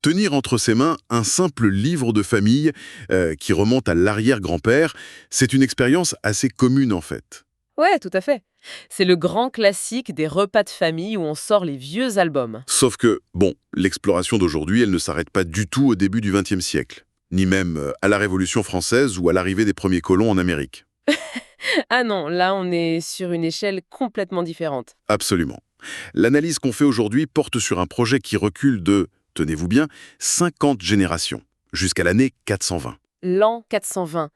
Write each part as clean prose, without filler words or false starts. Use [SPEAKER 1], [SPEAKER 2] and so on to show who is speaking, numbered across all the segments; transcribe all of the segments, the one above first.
[SPEAKER 1] Tenir entre ses mains un simple livre de famille qui remonte à l'arrière-grand-père, c'est une expérience assez commune en fait.
[SPEAKER 2] Ouais, tout à fait. C'est le grand classique des repas de famille où on sort les vieux albums.
[SPEAKER 1] Sauf que, bon, l'exploration d'aujourd'hui, elle ne s'arrête pas du tout au début du XXe siècle, ni même à la Révolution française ou à l'arrivée des premiers colons en Amérique.
[SPEAKER 2] Ah non, là on est sur une échelle complètement différente.
[SPEAKER 1] Absolument. L'analyse qu'on fait aujourd'hui porte sur un projet qui recule de, tenez-vous bien, 50 générations, jusqu'à l'année 420.
[SPEAKER 2] L'an 420.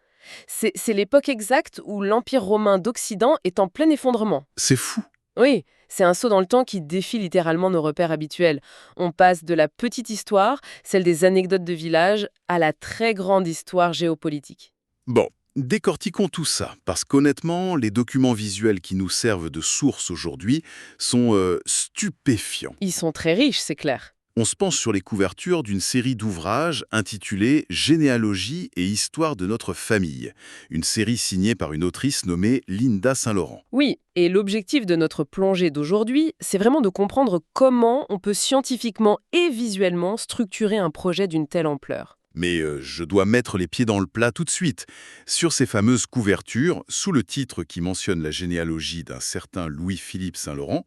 [SPEAKER 2] C'est l'époque exacte où l'Empire romain d'Occident est en plein effondrement.
[SPEAKER 1] C'est fou.
[SPEAKER 2] Oui, c'est un saut dans le temps qui défie littéralement nos repères habituels. On passe de la petite histoire, celle des anecdotes de village, à la très grande histoire géopolitique.
[SPEAKER 1] Bon, décortiquons tout ça, parce qu'honnêtement, les documents visuels qui nous servent de source aujourd'hui sont stupéfiants.
[SPEAKER 2] Ils sont très riches, c'est clair.
[SPEAKER 1] On se penche sur les couvertures d'une série d'ouvrages intitulée Généalogie et histoire de notre famille, une série signée par une autrice nommée Linda Saint-Laurent.
[SPEAKER 2] Oui, et l'objectif de notre plongée d'aujourd'hui, c'est vraiment de comprendre comment on peut scientifiquement et visuellement structurer un projet d'une telle ampleur.
[SPEAKER 1] Mais je dois mettre les pieds dans le plat tout de suite. Sur ces fameuses couvertures, sous le titre qui mentionne la généalogie d'un certain Louis-Philippe Saint-Laurent,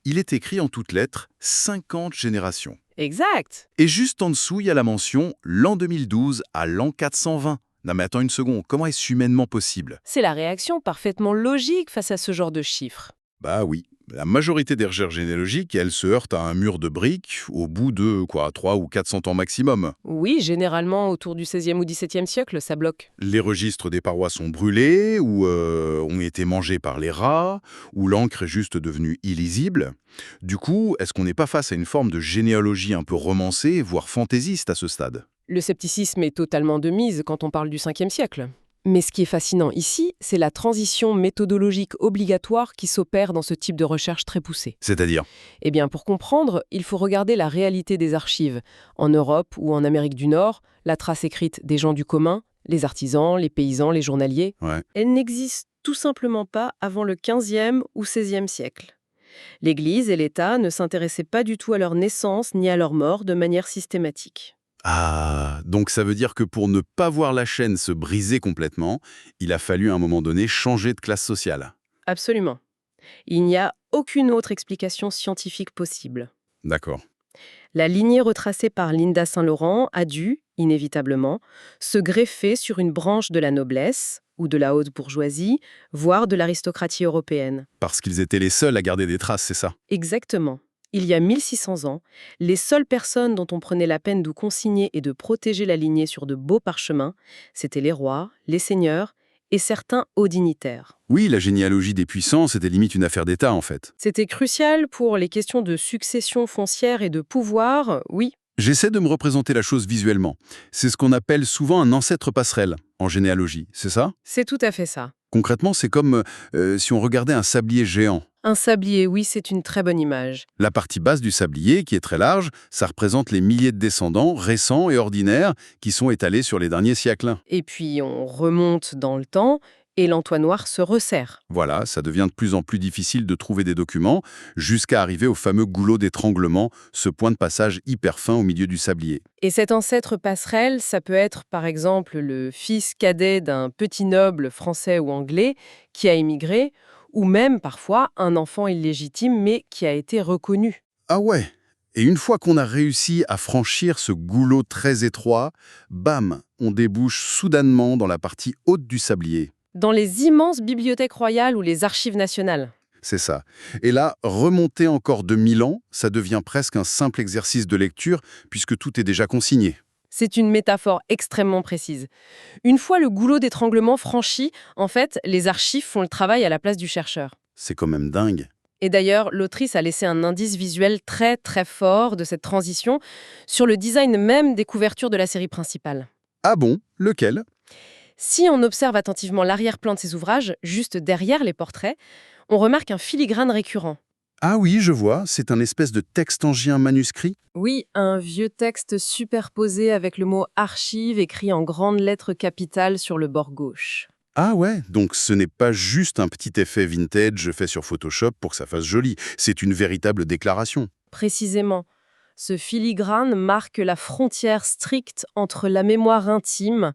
[SPEAKER 1] il est écrit en toutes lettres 50 générations.
[SPEAKER 2] Exact.
[SPEAKER 1] Et juste en dessous, il y a la mention l'an 2012 à l'an 420. Non mais attends une seconde, comment est-ce humainement possible?
[SPEAKER 2] C'est la réaction parfaitement logique face à ce genre de chiffres.
[SPEAKER 1] Bah oui, la majorité des recherches généalogiques, elles se heurtent à un mur de briques au bout de, 3 ou 400 ans maximum.
[SPEAKER 2] Oui, généralement autour du XVIe ou XVIIe siècle, ça bloque.
[SPEAKER 1] Les registres des parois sont brûlés, ou ont été mangés par les rats, ou l'encre est juste devenue illisible. Du coup, est-ce qu'on n'est pas face à une forme de généalogie un peu romancée, voire fantaisiste à ce stade?
[SPEAKER 2] Le scepticisme est totalement de mise quand on parle du 5e siècle. Mais ce qui est fascinant ici, c'est la transition méthodologique obligatoire qui s'opère dans ce type de recherche très poussée.
[SPEAKER 1] C'est-à-dire?
[SPEAKER 2] Eh bien, pour comprendre, il faut regarder la réalité des archives. En Europe ou en Amérique du Nord, la trace écrite des gens du commun, les artisans, les paysans, les journaliers,
[SPEAKER 1] Ouais.
[SPEAKER 2] elle n'existe tout simplement pas avant le 15e ou 16e siècle. L'Église et l'État ne s'intéressaient pas du tout à leur naissance ni à leur mort de manière systématique.
[SPEAKER 1] Ah, donc ça veut dire que pour ne pas voir la chaîne se briser complètement, il a fallu à un moment donné changer de classe sociale.
[SPEAKER 2] Absolument. Il n'y a aucune autre explication scientifique possible.
[SPEAKER 1] D'accord.
[SPEAKER 2] La lignée retracée par Linda Saint-Laurent a dû, inévitablement, se greffer sur une branche de la noblesse ou de la haute bourgeoisie, voire de l'aristocratie européenne.
[SPEAKER 1] Parce qu'ils étaient les seuls à garder des traces, c'est ça?
[SPEAKER 2] Exactement. Il y a 1600 ans, les seules personnes dont on prenait la peine de consigner et de protéger la lignée sur de beaux parchemins, c'étaient les rois, les seigneurs et certains hauts dignitaires.
[SPEAKER 1] Oui, la généalogie des puissants, c'était limite une affaire d'État en fait.
[SPEAKER 2] C'était crucial pour les questions de succession foncière et de pouvoir, oui.
[SPEAKER 1] J'essaie de me représenter la chose visuellement. C'est ce qu'on appelle souvent un ancêtre passerelle en généalogie, c'est ça?
[SPEAKER 2] C'est tout à fait ça.
[SPEAKER 1] Concrètement, c'est comme si on regardait un sablier géant.
[SPEAKER 2] Un sablier, oui, c'est une très bonne image.
[SPEAKER 1] La partie basse du sablier, qui est très large, ça représente les milliers de descendants récents et ordinaires qui sont étalés sur les derniers siècles.
[SPEAKER 2] Et puis on remonte dans le temps et l'entonnoir se resserre.
[SPEAKER 1] Voilà, ça devient de plus en plus difficile de trouver des documents, jusqu'à arriver au fameux goulot d'étranglement, ce point de passage hyper fin au milieu du sablier.
[SPEAKER 2] Et cet ancêtre passerelle, ça peut être par exemple le fils cadet d'un petit noble français ou anglais qui a émigré, ou même parfois un enfant illégitime mais qui a été reconnu.
[SPEAKER 1] Ah ouais. Et une fois qu'on a réussi à franchir ce goulot très étroit, bam, on débouche soudainement dans la partie haute du sablier.
[SPEAKER 2] Dans les immenses bibliothèques royales ou les archives nationales.
[SPEAKER 1] C'est ça. Et là, remonter encore de 1000 ans, ça devient presque un simple exercice de lecture, puisque tout est déjà consigné.
[SPEAKER 2] C'est une métaphore extrêmement précise. Une fois le goulot d'étranglement franchi, en fait, les archives font le travail à la place du chercheur.
[SPEAKER 1] C'est quand même dingue.
[SPEAKER 2] Et d'ailleurs, l'autrice a laissé un indice visuel très très fort de cette transition sur le design même des couvertures de la série principale.
[SPEAKER 1] Ah bon? Lequel?
[SPEAKER 2] Si on observe attentivement l'arrière-plan de ces ouvrages, juste derrière les portraits, on remarque un filigrane récurrent.
[SPEAKER 1] Ah oui, je vois, c'est un espèce de texte angien manuscrit.
[SPEAKER 2] Oui, un vieux texte superposé avec le mot archive écrit en grandes lettres capitales sur le bord gauche.
[SPEAKER 1] Ah ouais, donc ce n'est pas juste un petit effet vintage fait sur Photoshop pour que ça fasse joli, c'est une véritable déclaration.
[SPEAKER 2] Précisément. Ce filigrane marque la frontière stricte entre la mémoire intime,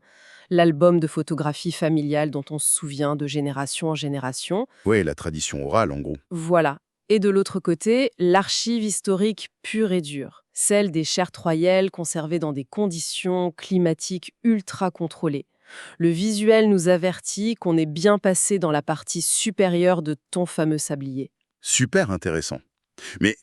[SPEAKER 2] l'album de photographie familiale dont on se souvient de génération en génération,
[SPEAKER 1] Ouais, la tradition orale, en gros.
[SPEAKER 2] voilà. Et de l'autre côté, l'archive historique pure et dure, celle des chairs troyelles conservées dans des conditions climatiques ultra contrôlées. Le visuel nous avertit qu'on est bien passé dans la partie supérieure de ton fameux sablier.
[SPEAKER 1] Super intéressant. Mais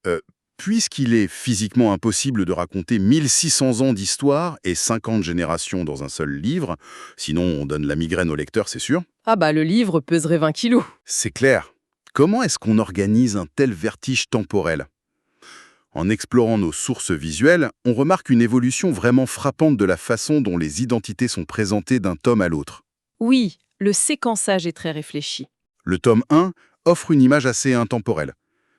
[SPEAKER 1] euh, puisqu'il est physiquement impossible de raconter 1600 ans d'histoire et 50 générations dans un seul livre, sinon on donne la migraine au lecteur, c'est sûr,
[SPEAKER 2] Ah bah le livre peserait 20 kilos.
[SPEAKER 1] c'est clair. Comment est-ce qu'on organise un tel vertige temporel? En explorant nos sources visuelles, on remarque une évolution vraiment frappante de la façon dont les identités sont présentées d'un tome à l'autre.
[SPEAKER 2] Oui, le séquençage est très réfléchi.
[SPEAKER 1] Le tome 1 offre une image assez intemporelle.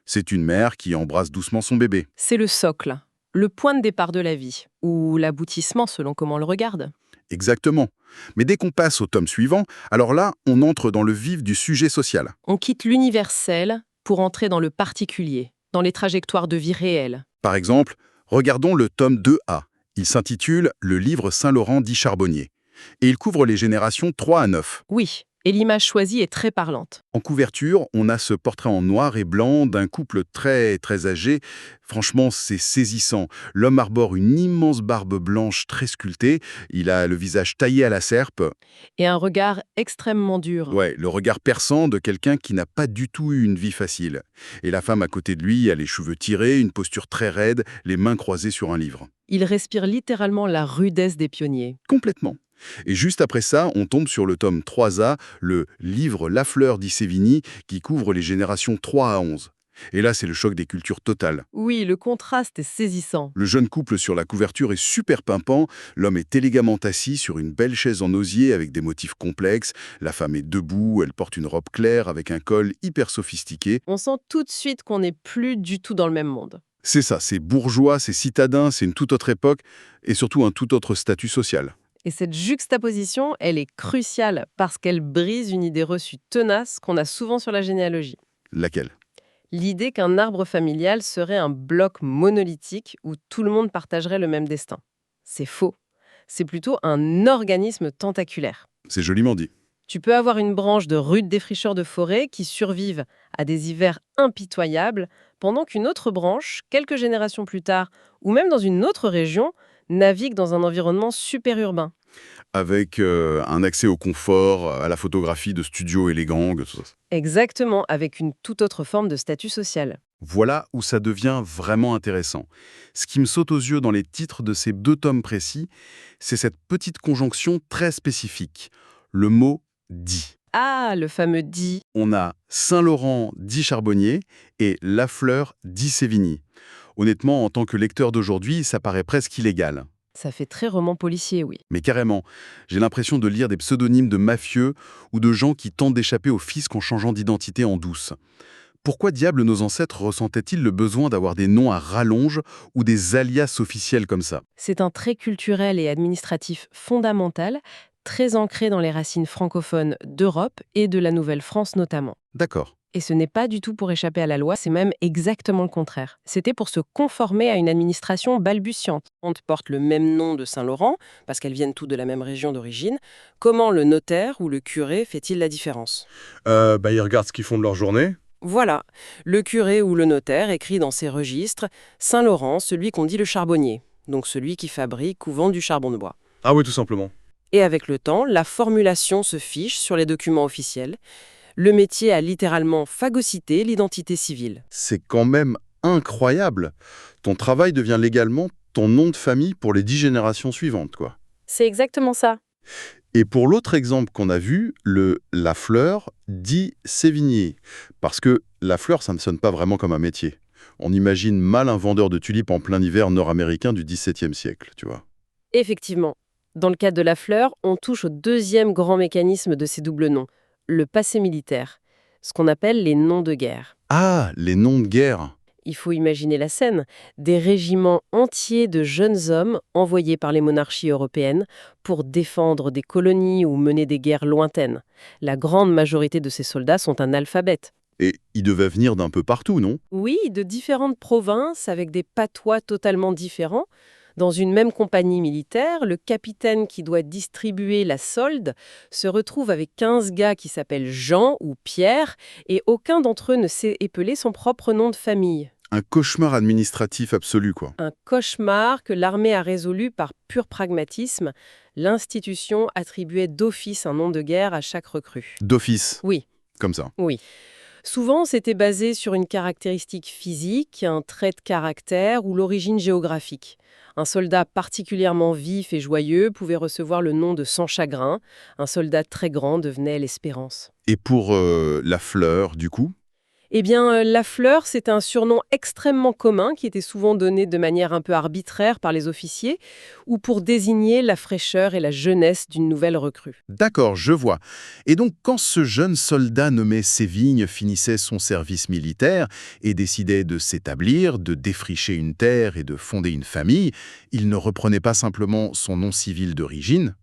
[SPEAKER 1] C'est une mère qui embrasse doucement son bébé.
[SPEAKER 2] C'est le socle, le point de départ de la vie, ou l'aboutissement selon comment on le regarde.
[SPEAKER 1] Exactement. Mais dès qu'on passe au tome suivant, alors là, on entre dans le vif du sujet social.
[SPEAKER 2] On quitte l'universel pour entrer dans le particulier, dans les trajectoires de vie réelles.
[SPEAKER 1] Par exemple, regardons le tome 2A. Il s'intitule « Le livre Saint-Laurent dit Charbonnier » et il couvre les générations 3 à 9.
[SPEAKER 2] Oui, et l'image choisie est très parlante.
[SPEAKER 1] En couverture, on a ce portrait en noir et blanc d'un couple très âgé. Franchement, c'est saisissant. L'homme arbore une immense barbe blanche très sculptée. Il a le visage taillé à la serpe.
[SPEAKER 2] Et un regard extrêmement dur.
[SPEAKER 1] Ouais, le regard perçant de quelqu'un qui n'a pas du tout eu une vie facile. Et la femme à côté de lui a les cheveux tirés, une posture très raide, les mains croisées sur un livre.
[SPEAKER 2] Il respire littéralement la rudesse des pionniers.
[SPEAKER 1] Complètement. Et juste après ça, on tombe sur le tome 3A, le livre La Fleur d'Issevigny, qui couvre les générations 3 à 11. Et là, c'est le choc des cultures total.
[SPEAKER 2] Oui, le contraste est saisissant.
[SPEAKER 1] Le jeune couple sur la couverture est super pimpant, l'homme est élégamment assis sur une belle chaise en osier avec des motifs complexes, la femme est debout, elle porte une robe claire avec un col hyper sophistiqué.
[SPEAKER 2] On sent tout de suite qu'on n'est plus du tout dans le même monde.
[SPEAKER 1] C'est ça, c'est bourgeois, c'est citadin, c'est une toute autre époque et surtout un tout autre statut social.
[SPEAKER 2] Et cette juxtaposition, elle est cruciale parce qu'elle brise une idée reçue tenace qu'on a souvent sur la généalogie.
[SPEAKER 1] Laquelle?
[SPEAKER 2] L'idée qu'un arbre familial serait un bloc monolithique où tout le monde partagerait le même destin. C'est faux. C'est plutôt un organisme tentaculaire.
[SPEAKER 1] C'est joliment dit.
[SPEAKER 2] Tu peux avoir une branche de rudes défricheurs de forêt qui survivent à des hivers impitoyables, pendant qu'une autre branche, quelques générations plus tard, ou même dans une autre région, navigue dans un environnement super urbain.
[SPEAKER 1] Avec un accès au confort, à la photographie de studios élégants, tout ça.
[SPEAKER 2] Exactement, avec une toute autre forme de statut social.
[SPEAKER 1] Voilà où ça devient vraiment intéressant. Ce qui me saute aux yeux dans les titres de ces deux tomes précis, c'est cette petite conjonction très spécifique. Le mot « dit ».
[SPEAKER 2] Ah, le fameux dit.
[SPEAKER 1] On a Saint-Laurent dit Charbonnier et Lafleur dit Sévigny. Honnêtement, en tant que lecteur d'aujourd'hui, ça paraît presque illégal.
[SPEAKER 2] Ça fait très roman policier, oui.
[SPEAKER 1] Mais carrément, j'ai l'impression de lire des pseudonymes de mafieux ou de gens qui tentent d'échapper au fisc en changeant d'identité en douce. Pourquoi diable nos ancêtres ressentaient-ils le besoin d'avoir des noms à rallonge ou des alias officiels comme ça?
[SPEAKER 2] C'est un trait culturel et administratif fondamental, très ancré dans les racines francophones d'Europe et de la Nouvelle-France notamment.
[SPEAKER 1] D'accord.
[SPEAKER 2] Et ce n'est pas du tout pour échapper à la loi, c'est même exactement le contraire. C'était pour se conformer à une administration balbutiante. On porte le même nom de Saint-Laurent, parce qu'elles viennent toutes de la même région d'origine. Comment le notaire ou le curé fait-il la différence?
[SPEAKER 1] Ils regardent ce qu'ils font de leur journée.
[SPEAKER 2] Voilà, le curé ou le notaire écrit dans ses registres « Saint-Laurent, celui qu'on dit le charbonnier », donc celui qui fabrique ou vend du charbon de bois.
[SPEAKER 1] Ah oui, tout simplement.
[SPEAKER 2] Et avec le temps, la formulation se fiche sur les documents officiels. Le métier a littéralement phagocyté l'identité civile.
[SPEAKER 1] C'est quand même incroyable. Ton travail devient légalement ton nom de famille pour les 10 générations suivantes, quoi.
[SPEAKER 2] C'est exactement ça.
[SPEAKER 1] Et pour l'autre exemple qu'on a vu, le Lafleur dit Sévigné. Parce que Lafleur, ça ne sonne pas vraiment comme un métier. On imagine mal un vendeur de tulipes en plein hiver nord-américain du XVIIe siècle, tu vois.
[SPEAKER 2] Effectivement. Dans le cadre de la fleur, on touche au deuxième grand mécanisme de ces doubles noms, le passé militaire, ce qu'on appelle les noms de guerre.
[SPEAKER 1] Ah, les noms de guerre.
[SPEAKER 2] Il faut imaginer la scène, des régiments entiers de jeunes hommes envoyés par les monarchies européennes pour défendre des colonies ou mener des guerres lointaines. La grande majorité de ces soldats sont analphabètes.
[SPEAKER 1] Et ils devaient venir d'un peu partout, non?
[SPEAKER 2] Oui, de différentes provinces avec des patois totalement différents. Dans une même compagnie militaire, le capitaine qui doit distribuer la solde se retrouve avec 15 gars qui s'appellent Jean ou Pierre et aucun d'entre eux ne sait épeler son propre nom de famille.
[SPEAKER 1] Un cauchemar administratif absolu, quoi.
[SPEAKER 2] Un cauchemar que l'armée a résolu par pur pragmatisme. L'institution attribuait d'office un nom de guerre à chaque recrue.
[SPEAKER 1] D'office,
[SPEAKER 2] Oui,
[SPEAKER 1] comme ça.
[SPEAKER 2] oui. Souvent, c'était basé sur une caractéristique physique, un trait de caractère ou l'origine géographique. Un soldat particulièrement vif et joyeux pouvait recevoir le nom de Sans Chagrin. Un soldat très grand devenait l'Espérance.
[SPEAKER 1] Et pour la fleur, du coup?
[SPEAKER 2] Eh bien, la fleur, c'est un surnom extrêmement commun qui était souvent donné de manière un peu arbitraire par les officiers ou pour désigner la fraîcheur et la jeunesse d'une nouvelle recrue.
[SPEAKER 1] D'accord, je vois. Et donc, quand ce jeune soldat nommé Sévigne finissait son service militaire et décidait de s'établir, de défricher une terre et de fonder une famille, il ne reprenait pas simplement son nom civil d'origine.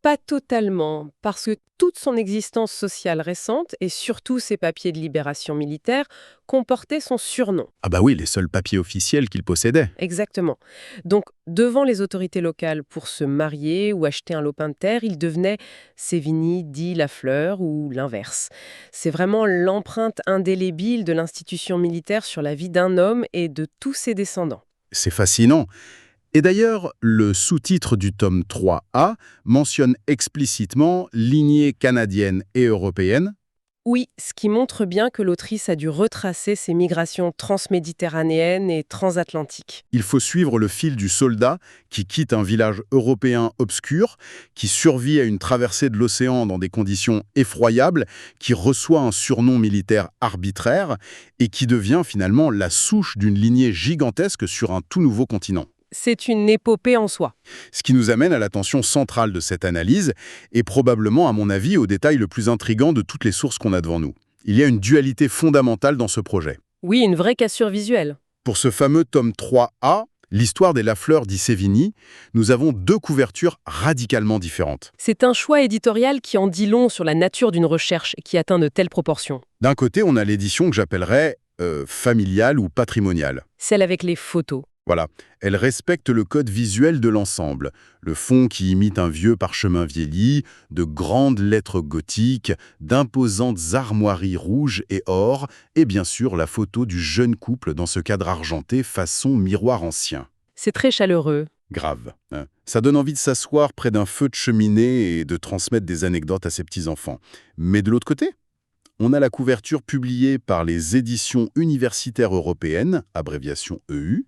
[SPEAKER 2] Pas totalement, parce que toute son existence sociale récente, et surtout ses papiers de libération militaire, comportaient son surnom.
[SPEAKER 1] Ah bah oui, les seuls papiers officiels qu'il possédait.
[SPEAKER 2] Exactement. Donc, devant les autorités locales pour se marier ou acheter un lopin de terre, il devenait Sévigny dit Lafleur ou l'inverse. C'est vraiment l'empreinte indélébile de l'institution militaire sur la vie d'un homme et de tous ses descendants.
[SPEAKER 1] C'est fascinant. Et d'ailleurs, le sous-titre du tome 3A mentionne explicitement lignée canadienne et européenne.
[SPEAKER 2] Oui, ce qui montre bien que l'autrice a dû retracer ses migrations transméditerranéennes et transatlantiques.
[SPEAKER 1] Il faut suivre le fil du soldat qui quitte un village européen obscur, qui survit à une traversée de l'océan dans des conditions effroyables, qui reçoit un surnom militaire arbitraire et qui devient finalement la souche d'une lignée gigantesque sur un tout nouveau continent.
[SPEAKER 2] C'est une épopée en soi.
[SPEAKER 1] Ce qui nous amène à la tension centrale de cette analyse et probablement, à mon avis, au détail le plus intrigant de toutes les sources qu'on a devant nous. Il y a une dualité fondamentale dans ce projet.
[SPEAKER 2] Oui, une vraie cassure visuelle.
[SPEAKER 1] Pour ce fameux tome 3A, l'histoire des Lafleur di Sévigny, nous avons deux couvertures radicalement différentes.
[SPEAKER 2] C'est un choix éditorial qui en dit long sur la nature d'une recherche qui atteint de telles proportions.
[SPEAKER 1] D'un côté, on a l'édition que j'appellerais familiale ou patrimoniale.
[SPEAKER 2] Celle avec les photos.
[SPEAKER 1] Voilà, elle respecte le code visuel de l'ensemble. Le fond qui imite un vieux parchemin vieilli, de grandes lettres gothiques, d'imposantes armoiries rouges et or, et bien sûr la photo du jeune couple dans ce cadre argenté façon miroir ancien.
[SPEAKER 2] C'est très chaleureux.
[SPEAKER 1] Grave, hein. Ça donne envie de s'asseoir près d'un feu de cheminée et de transmettre des anecdotes à ses petits-enfants. Mais de l'autre côté, on a la couverture publiée par les éditions universitaires européennes, abréviation EU,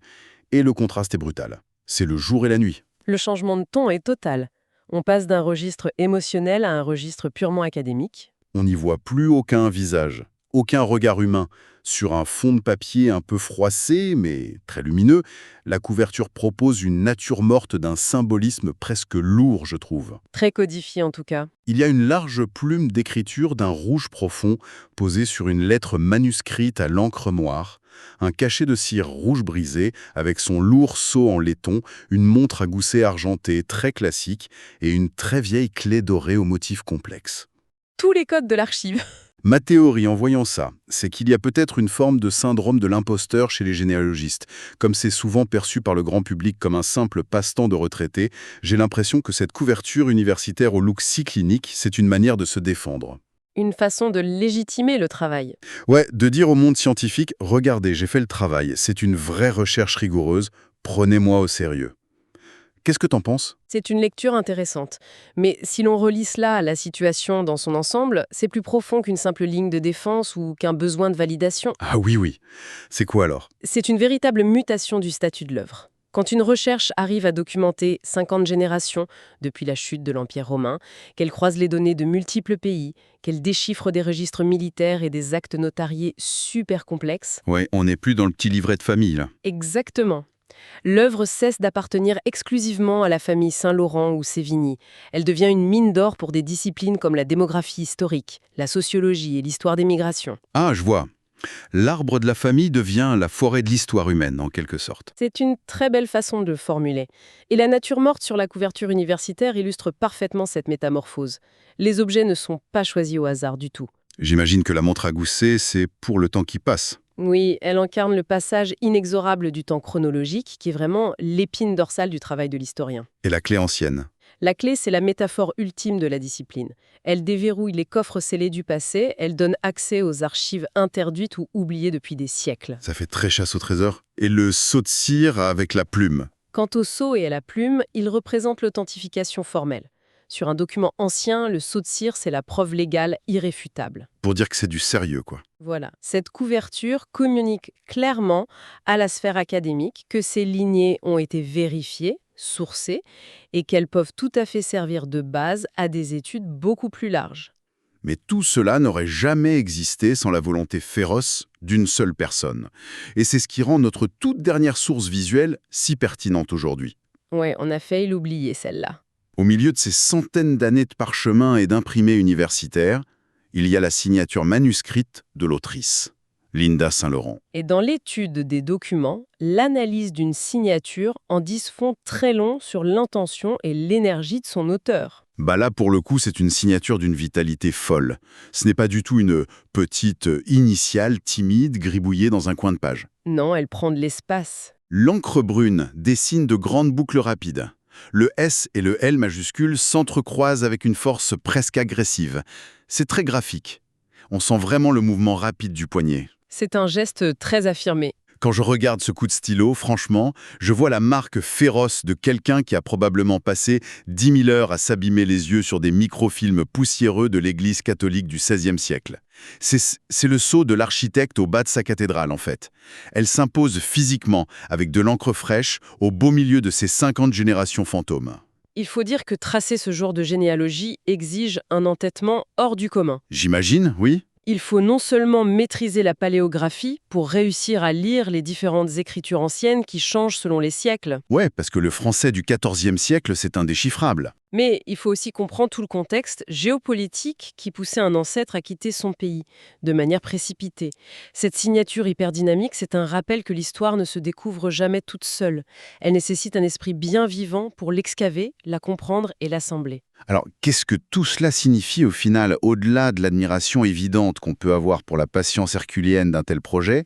[SPEAKER 1] et le contraste est brutal. C'est le jour et la nuit.
[SPEAKER 2] Le changement de ton est total. On passe d'un registre émotionnel à un registre purement académique.
[SPEAKER 1] On n'y voit plus aucun visage, aucun regard humain. Sur un fond de papier un peu froissé, mais très lumineux, la couverture propose une nature morte d'un symbolisme presque lourd, je trouve.
[SPEAKER 2] Très codifié en tout cas.
[SPEAKER 1] Il y a une large plume d'écriture d'un rouge profond posée sur une lettre manuscrite à l'encre noire, un cachet de cire rouge brisé avec son lourd sceau en laiton, une montre à gousset argenté très classique et une très vieille clé dorée au motif complexe.
[SPEAKER 2] Tous les codes de l'archive.
[SPEAKER 1] Ma théorie en voyant ça, c'est qu'il y a peut-être une forme de syndrome de l'imposteur chez les généalogistes. Comme c'est souvent perçu par le grand public comme un simple passe-temps de retraité, j'ai l'impression que cette couverture universitaire au look si clinique, c'est une manière de se défendre.
[SPEAKER 2] Une façon de légitimer le travail.
[SPEAKER 1] Ouais, de dire au monde scientifique, regardez, j'ai fait le travail, c'est une vraie recherche rigoureuse, prenez-moi au sérieux. Qu'est-ce que t'en penses?
[SPEAKER 2] C'est une lecture intéressante. Mais si l'on relie cela à la situation dans son ensemble, c'est plus profond qu'une simple ligne de défense ou qu'un besoin de validation.
[SPEAKER 1] Ah oui, oui. C'est quoi alors?
[SPEAKER 2] C'est une véritable mutation du statut de l'œuvre. Quand une recherche arrive à documenter 50 générations depuis la chute de l'Empire romain, qu'elle croise les données de multiples pays, qu'elle déchiffre des registres militaires et des actes notariés super complexes.
[SPEAKER 1] Ouais, on n'est plus dans le petit livret de famille, là.
[SPEAKER 2] Exactement. L'œuvre cesse d'appartenir exclusivement à la famille Saint-Laurent ou Sévigny. Elle devient une mine d'or pour des disciplines comme la démographie historique, la sociologie et l'histoire des migrations.
[SPEAKER 1] Ah, je vois. L'arbre de la famille devient la forêt de l'histoire humaine, en quelque sorte.
[SPEAKER 2] C'est une très belle façon de le formuler. Et la nature morte sur la couverture universitaire illustre parfaitement cette métamorphose. Les objets ne sont pas choisis au hasard du tout.
[SPEAKER 1] J'imagine que la montre à gousset, c'est pour le temps qui passe.
[SPEAKER 2] Oui, elle incarne le passage inexorable du temps chronologique, qui est vraiment l'épine dorsale du travail de l'historien.
[SPEAKER 1] Et la clé ancienne.
[SPEAKER 2] La clé, c'est la métaphore ultime de la discipline. Elle déverrouille les coffres scellés du passé, elle donne accès aux archives interdites ou oubliées depuis des siècles.
[SPEAKER 1] Ça fait très chasse au trésor. Et le sceau de cire avec la plume.
[SPEAKER 2] Quant au sceau et à la plume, ils représentent l'authentification formelle. Sur un document ancien, le sceau de cire, c'est la preuve légale irréfutable.
[SPEAKER 1] Pour dire que c'est du sérieux, quoi.
[SPEAKER 2] Voilà, cette couverture communique clairement à la sphère académique que ces lignées ont été vérifiées, sourcées, et qu'elles peuvent tout à fait servir de base à des études beaucoup plus larges.
[SPEAKER 1] Mais tout cela n'aurait jamais existé sans la volonté féroce d'une seule personne. Et c'est ce qui rend notre toute dernière source visuelle si pertinente aujourd'hui.
[SPEAKER 2] Ouais, on a failli l'oublier celle-là.
[SPEAKER 1] Au milieu de ces centaines d'années de parchemins et d'imprimés universitaires, il y a la signature manuscrite de l'autrice, Linda Saint-Laurent.
[SPEAKER 2] Et dans l'étude des documents, l'analyse d'une signature en dit ce fond très long sur l'intention et l'énergie de son auteur.
[SPEAKER 1] Bah là, pour le coup, c'est une signature d'une vitalité folle. Ce n'est pas du tout une petite initiale timide gribouillée dans un coin de page.
[SPEAKER 2] Non, elle prend de l'espace.
[SPEAKER 1] L'encre brune dessine de grandes boucles rapides. Le S et le L majuscules s'entrecroisent avec une force presque agressive. C'est très graphique. On sent vraiment le mouvement rapide du poignet.
[SPEAKER 2] C'est un geste très affirmé.
[SPEAKER 1] Quand je regarde ce coup de stylo, franchement, je vois la marque féroce de quelqu'un qui a probablement passé 10 000 heures à s'abîmer les yeux sur des microfilms poussiéreux de l'Église catholique du XVIe siècle. C'est le sceau de l'architecte au bas de sa cathédrale, en fait. Elle s'impose physiquement, avec de l'encre fraîche, au beau milieu de ces 50 générations fantômes.
[SPEAKER 2] Il faut dire que tracer ce genre de généalogie exige un entêtement hors du commun.
[SPEAKER 1] J'imagine, oui.
[SPEAKER 2] Il faut non seulement maîtriser la paléographie pour réussir à lire les différentes écritures anciennes qui changent selon les siècles,
[SPEAKER 1] Ouais, parce que le français du XIVe siècle, c'est indéchiffrable.
[SPEAKER 2] mais il faut aussi comprendre tout le contexte géopolitique qui poussait un ancêtre à quitter son pays, de manière précipitée. Cette signature hyperdynamique, c'est un rappel que l'histoire ne se découvre jamais toute seule. Elle nécessite un esprit bien vivant pour l'excaver, la comprendre et l'assembler.
[SPEAKER 1] Alors, qu'est-ce que tout cela signifie au final, au-delà de l'admiration évidente qu'on peut avoir pour la patience herculéenne d'un tel projet?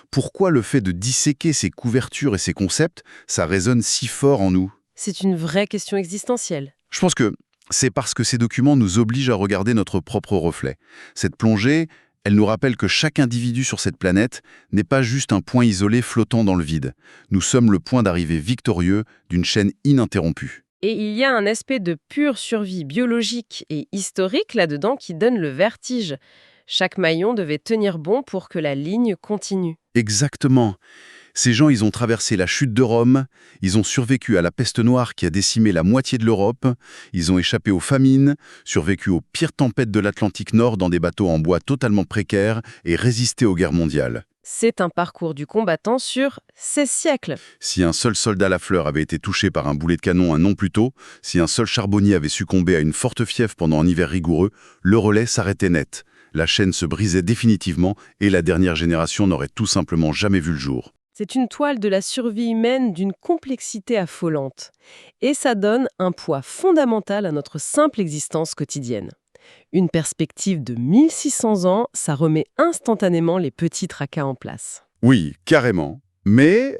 [SPEAKER 1] Pourquoi le fait de disséquer ces couvertures et ces concepts, ça résonne si fort en nous?
[SPEAKER 2] C'est une vraie question existentielle.
[SPEAKER 1] Je pense que c'est parce que ces documents nous obligent à regarder notre propre reflet. Cette plongée, elle nous rappelle que chaque individu sur cette planète n'est pas juste un point isolé flottant dans le vide. Nous sommes le point d'arrivée victorieux d'une chaîne ininterrompue.
[SPEAKER 2] Et il y a un aspect de pure survie biologique et historique là-dedans qui donne le vertige. Chaque maillon devait tenir bon pour que la ligne continue.
[SPEAKER 1] Exactement. Ces gens, ils ont traversé la chute de Rome, ils ont survécu à la peste noire qui a décimé la moitié de l'Europe, ils ont échappé aux famines, survécu aux pires tempêtes de l'Atlantique Nord dans des bateaux en bois totalement précaires et résisté aux guerres mondiales.
[SPEAKER 2] C'est un parcours du combattant sur 16 siècles.
[SPEAKER 1] Si un seul soldat Lafleur avait été touché par un boulet de canon un an plus tôt, si un seul charbonnier avait succombé à une forte fièvre pendant un hiver rigoureux, le relais s'arrêtait net. La chaîne se brisait définitivement et la dernière génération n'aurait tout simplement jamais vu le jour.
[SPEAKER 2] C'est une toile de la survie humaine d'une complexité affolante. Et ça donne un poids fondamental à notre simple existence quotidienne. Une perspective de 1600 ans, ça remet instantanément les petits tracas en place.
[SPEAKER 1] Oui, carrément. Mais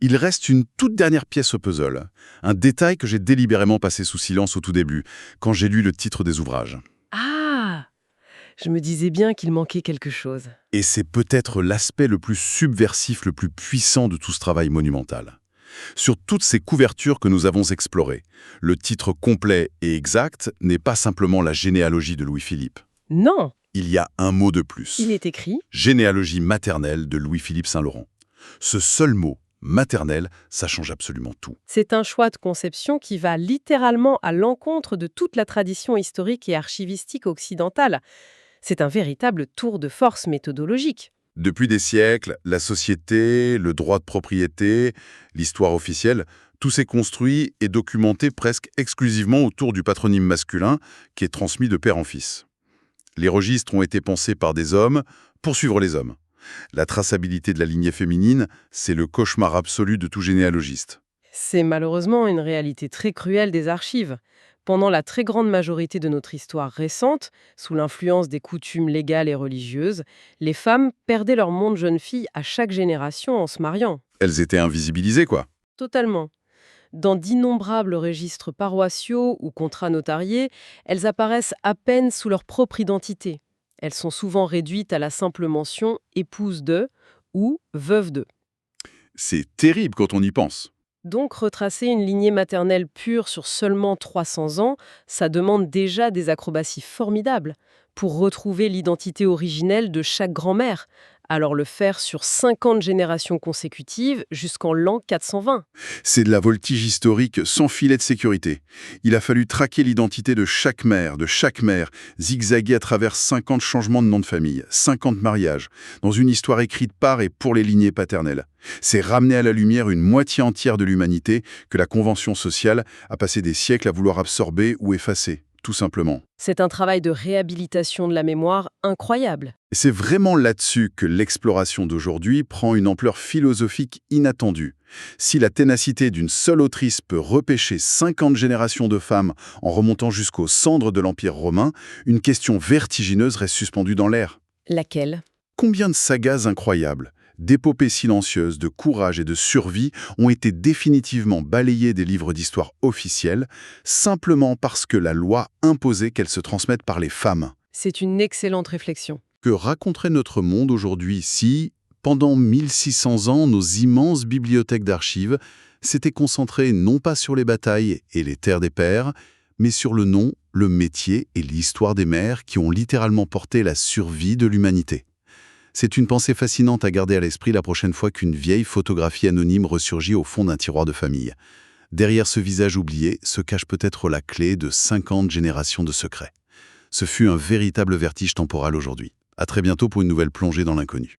[SPEAKER 1] il reste une toute dernière pièce au puzzle. Un détail que j'ai délibérément passé sous silence au tout début, quand j'ai lu le titre des ouvrages.
[SPEAKER 2] Ah! Je me disais bien qu'il manquait quelque chose.
[SPEAKER 1] Et c'est peut-être l'aspect le plus subversif, le plus puissant de tout ce travail monumental. Sur toutes ces couvertures que nous avons explorées, le titre complet et exact n'est pas simplement la généalogie de Louis-Philippe.
[SPEAKER 2] Non!
[SPEAKER 1] Il y a un mot de plus.
[SPEAKER 2] Il est écrit.
[SPEAKER 1] Généalogie maternelle de Louis-Philippe Saint-Laurent. Ce seul mot, maternelle, ça change absolument tout.
[SPEAKER 2] C'est un choix de conception qui va littéralement à l'encontre de toute la tradition historique et archivistique occidentale. C'est un véritable tour de force méthodologique.
[SPEAKER 1] Depuis des siècles, la société, le droit de propriété, l'histoire officielle, tout s'est construit et documenté presque exclusivement autour du patronyme masculin qui est transmis de père en fils. Les registres ont été pensés par des hommes pour suivre les hommes. La traçabilité de la lignée féminine, c'est le cauchemar absolu de tout généalogiste.
[SPEAKER 2] C'est malheureusement une réalité très cruelle des archives. Pendant la très grande majorité de notre histoire récente, sous l'influence des coutumes légales et religieuses, les femmes perdaient leur monde jeune fille à chaque génération en se mariant.
[SPEAKER 1] Elles étaient invisibilisées, quoi.
[SPEAKER 2] Totalement. Dans d'innombrables registres paroissiaux ou contrats notariés, elles apparaissent à peine sous leur propre identité. Elles sont souvent réduites à la simple mention épouse de ou veuve de.
[SPEAKER 1] C'est terrible quand on y pense.
[SPEAKER 2] Donc retracer une lignée maternelle pure sur seulement 300 ans, ça demande déjà des acrobaties formidables pour retrouver l'identité originelle de chaque grand-mère. Alors le faire sur 50 générations consécutives jusqu'en l'an 420.
[SPEAKER 1] C'est de la voltige historique sans filet de sécurité. Il a fallu traquer l'identité de chaque mère, zigzaguer à travers 50 changements de nom de famille, 50 mariages, dans une histoire écrite par et pour les lignées paternelles. C'est ramener à la lumière une moitié entière de l'humanité que la convention sociale a passé des siècles à vouloir absorber ou effacer, tout simplement.
[SPEAKER 2] C'est un travail de réhabilitation de la mémoire incroyable.
[SPEAKER 1] Et c'est vraiment là-dessus que l'exploration d'aujourd'hui prend une ampleur philosophique inattendue. Si la ténacité d'une seule autrice peut repêcher 50 générations de femmes en remontant jusqu'aux cendres de l'Empire romain, une question vertigineuse reste suspendue dans l'air.
[SPEAKER 2] Laquelle?
[SPEAKER 1] Combien de sagas incroyables, d'épopées silencieuses, de courage et de survie ont été définitivement balayées des livres d'histoire officiels, simplement parce que la loi imposait qu'elles se transmettent par les femmes?
[SPEAKER 2] C'est une excellente réflexion.
[SPEAKER 1] Que raconterait notre monde aujourd'hui si, pendant 1600 ans, nos immenses bibliothèques d'archives s'étaient concentrées non pas sur les batailles et les terres des pères, mais sur le nom, le métier et l'histoire des mères qui ont littéralement porté la survie de l'humanité? C'est une pensée fascinante à garder à l'esprit la prochaine fois qu'une vieille photographie anonyme ressurgit au fond d'un tiroir de famille. Derrière ce visage oublié se cache peut-être la clé de 50 générations de secrets. Ce fut un véritable vertige temporel aujourd'hui. À très bientôt pour une nouvelle plongée dans l'inconnu.